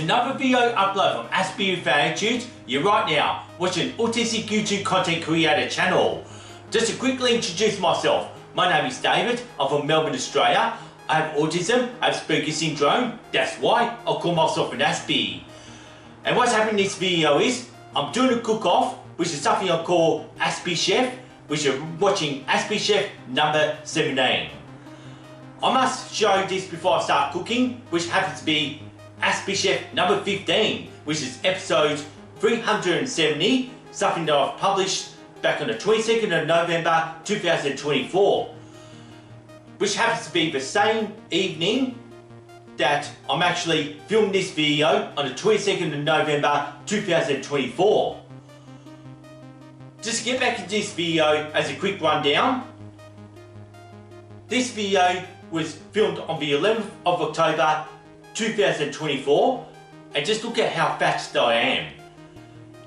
another video upload from Aspie with Attitude. You're right now watching Autistic YouTube Content Creator channel. Just to quickly introduce myself, my name is David, I'm from Melbourne, Australia. I have autism, I have Asperger's syndrome, that's why I call myself an Aspie. And what's happening in this video is, I'm doing a cook-off, which is something I call Aspie Chef, which you're watching Aspie Chef number 17. I must show this before I start cooking, which happens to be Aspie Chef number 15, which is episode 370, something that I've published back on the 22nd of November 2024, which happens to be the same evening that I'm actually filming this video on the 22nd of November 2024. Just to get back into this video as a quick rundown, this video was filmed on the 11th of October 2024, and just look at how fat I am.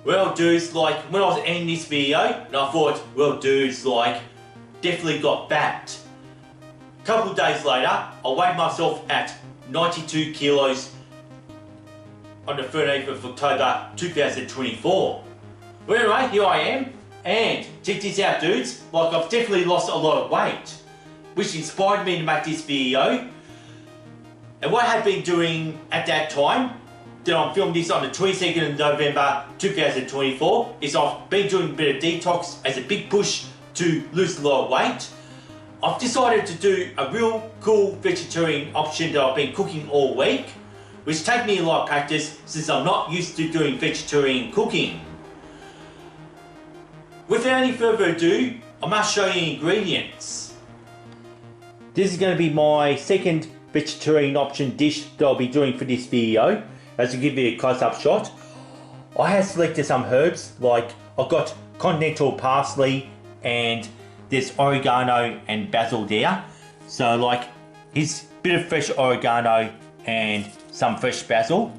Well dudes, like when I was editing this video, and I thought, well dudes, like definitely got fat. A couple of days later, I weighed myself at 92 kilos on the 13th of October 2024. Well anyway, here I am, and check this out dudes, like I've definitely lost a lot of weight, which inspired me to make this video. And what I had been doing at that time, that I'm filming this on the 22nd of November 2024, is I've been doing a bit of detox as a big push to lose a lot of weight. I've decided to do a real cool vegetarian option that I've been cooking all week, which takes me a lot of practice since I'm not used to doing vegetarian cooking. Without any further ado, I must show you ingredients. This is going to be my second vegetarian option dish that I'll be doing for this video. As to give you a close-up shot, I have selected some herbs, like I've got continental parsley and there's oregano and basil there. So like here's a bit of fresh oregano and some fresh basil,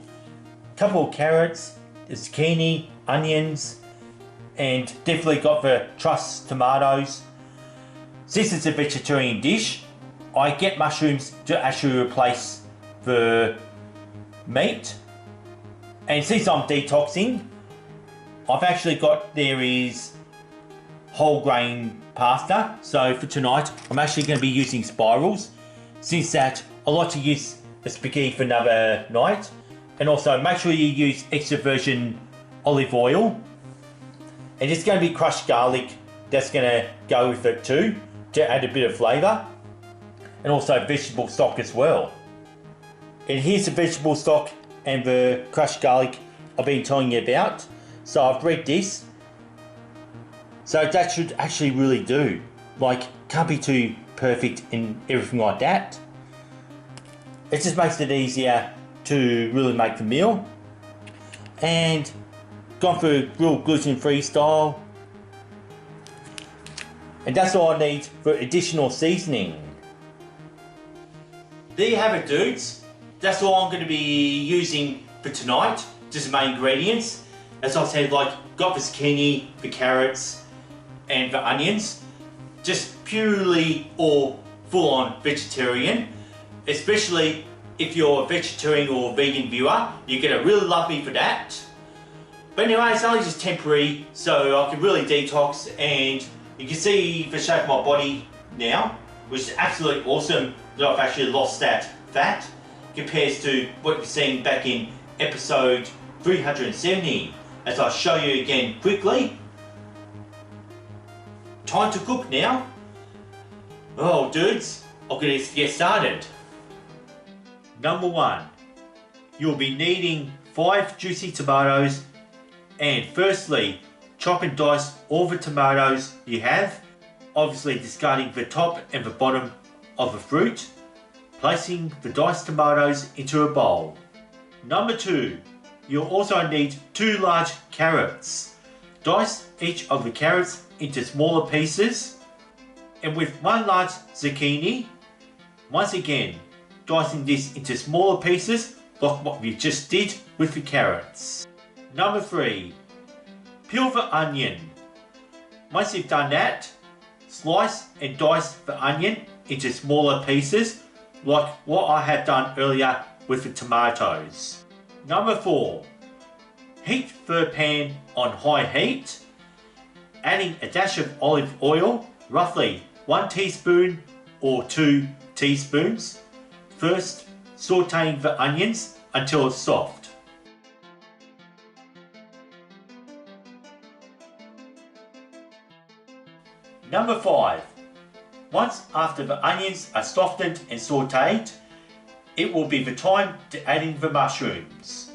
couple of carrots, zucchini, onions, and definitely got the truss tomatoes. Since it's a vegetarian dish, I get mushrooms to actually replace the meat. And since I'm detoxing, I've actually got, there is whole grain pasta. So for tonight, I'm actually going to be using spirals. Since that, I like to use a spaghetti for another night. And also make sure you use extra virgin olive oil. And it's going to be crushed garlic that's going to go with it too, to add a bit of flavour. And also vegetable stock as well. And here's the vegetable stock and the crushed garlic I've been telling you about. So I've read this. So that should actually really do. Like, can't be too perfect and everything like that. It just makes it easier to really make the meal. And gone for a real gluten-free style. And that's all I need for additional seasoning. There you have it dudes, that's all I'm going to be using for tonight, just the main ingredients. As I said, like got the zucchini, the carrots and the onions, just purely or full-on vegetarian. Especially if you're a vegetarian or vegan viewer, you're going to really love me for that. But anyway, it's only just temporary, so I can really detox, and you can see the shape of my body now, which is absolutely awesome that I've actually lost that fat compared to what you've seen back in episode 370. As I'll show you again quickly. Time to cook now. Oh dudes, I'm going to get started. Number 1, you'll be needing 5 juicy tomatoes, and firstly chop and dice all the tomatoes you have, obviously discarding the top and the bottom of the fruit, placing the diced tomatoes into a bowl. Number 2, you'll also need 2 large carrots. Dice each of the carrots into smaller pieces, and with 1 large zucchini, once again dicing this into smaller pieces like what we just did with the carrots. Number 3, peel the onion. Once you've done that, slice and dice the onion into smaller pieces like what I had done earlier with the tomatoes. Number 4. Heat the pan on high heat, adding a dash of olive oil, roughly 1 teaspoon or 2 teaspoons. First, sauteing the onions until it's soft. Number 5. Once after the onions are softened and sauteed, it will be the time to add in the mushrooms.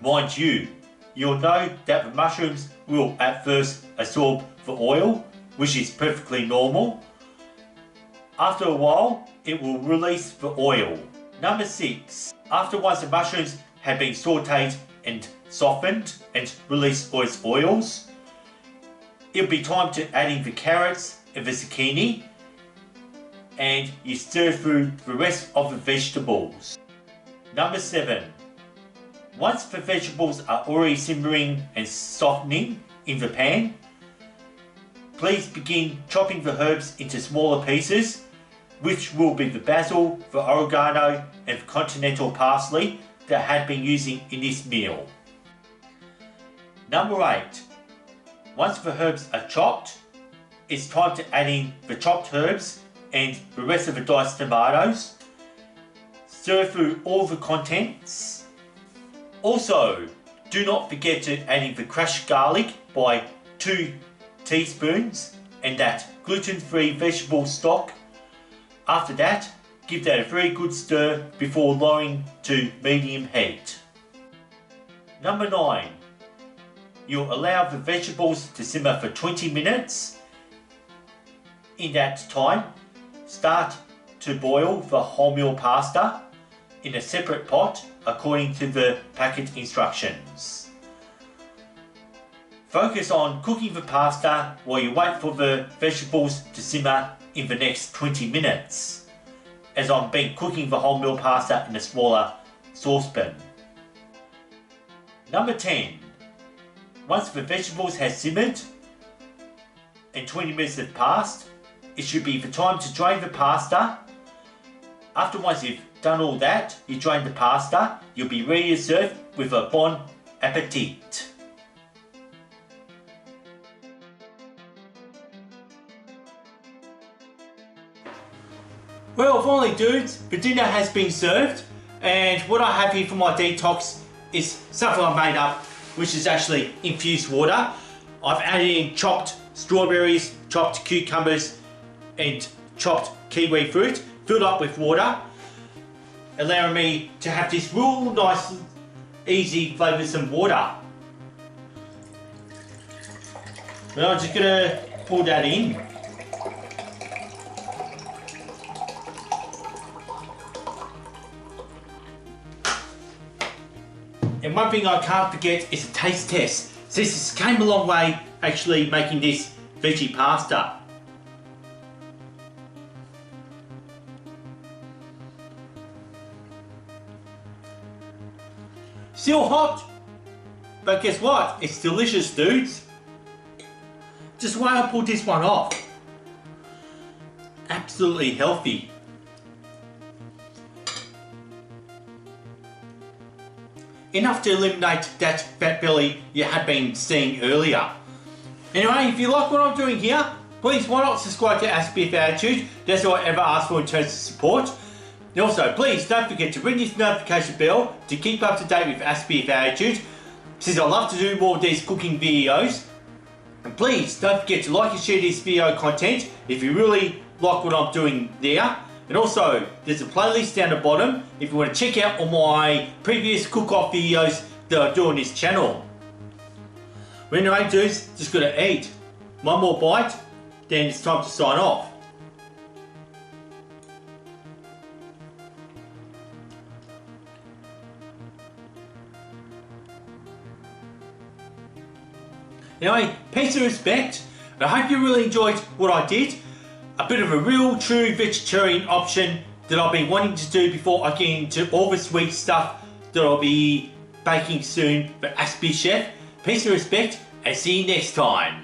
Mind you, you'll know that the mushrooms will at first absorb the oil, which is perfectly normal. After a while, it will release the oil. Number 6. After once the mushrooms have been sauteed and softened and released all its oils, it'll be time to add in the carrots and the zucchini, and you stir through the rest of the vegetables. Number 7. Once the vegetables are already simmering and softening in the pan, please begin chopping the herbs into smaller pieces, which will be the basil, the oregano and the continental parsley that I had been using in this meal. Number 8. Once the herbs are chopped, it's time to add in the chopped herbs and the rest of the diced tomatoes. Stir through all the contents. Also, do not forget to add in the crushed garlic by 2 teaspoons and that gluten-free vegetable stock. After that, give that a very good stir before lowering to medium heat. Number 9. You'll allow the vegetables to simmer for 20 minutes. In that time, start to boil the wholemeal pasta in a separate pot according to the packet instructions. Focus on cooking the pasta while you wait for the vegetables to simmer in the next 20 minutes, as I've been cooking the wholemeal pasta in a smaller saucepan. Number 10. Once the vegetables have simmered and 20 minutes have passed, it should be the time to drain the pasta. After once you've done all that, you drain the pasta, you'll be ready to serve with a bon appetit. Well, finally dudes, the dinner has been served, and what I have here for my detox is something I made up, which is actually infused water. I've added in chopped strawberries, chopped cucumbers and chopped kiwi fruit, filled up with water, allowing me to have this real nice, easy, flavoursome water. Now I'm just going to pour that in. And one thing I can't forget is a taste test. So this came a long way actually making this veggie pasta. Still hot, but guess what? It's delicious, dudes. Just wait I pull this one off. Absolutely healthy. Enough to eliminate that fat belly you had been seeing earlier. Anyway, if you like what I'm doing here, please why not subscribe to Aspie Attitude? That's all I ever ask for in terms of support. And also, please don't forget to ring this notification bell to keep up to date with Aspie Attitude, since I love to do more of these cooking videos. And please don't forget to like and share this video content if you really like what I'm doing there. And also, there's a playlist down the bottom if you want to check out all my previous cook-off videos that I do on this channel. But anyway dudes, just gotta eat. One more bite, then it's time to sign off. Anyway, peace and respect. I hope you really enjoyed what I did. A bit of a real true vegetarian option that I've been wanting to do before I get into all the sweet stuff that I'll be baking soon for Aspie Chef. Peace and respect, and see you next time.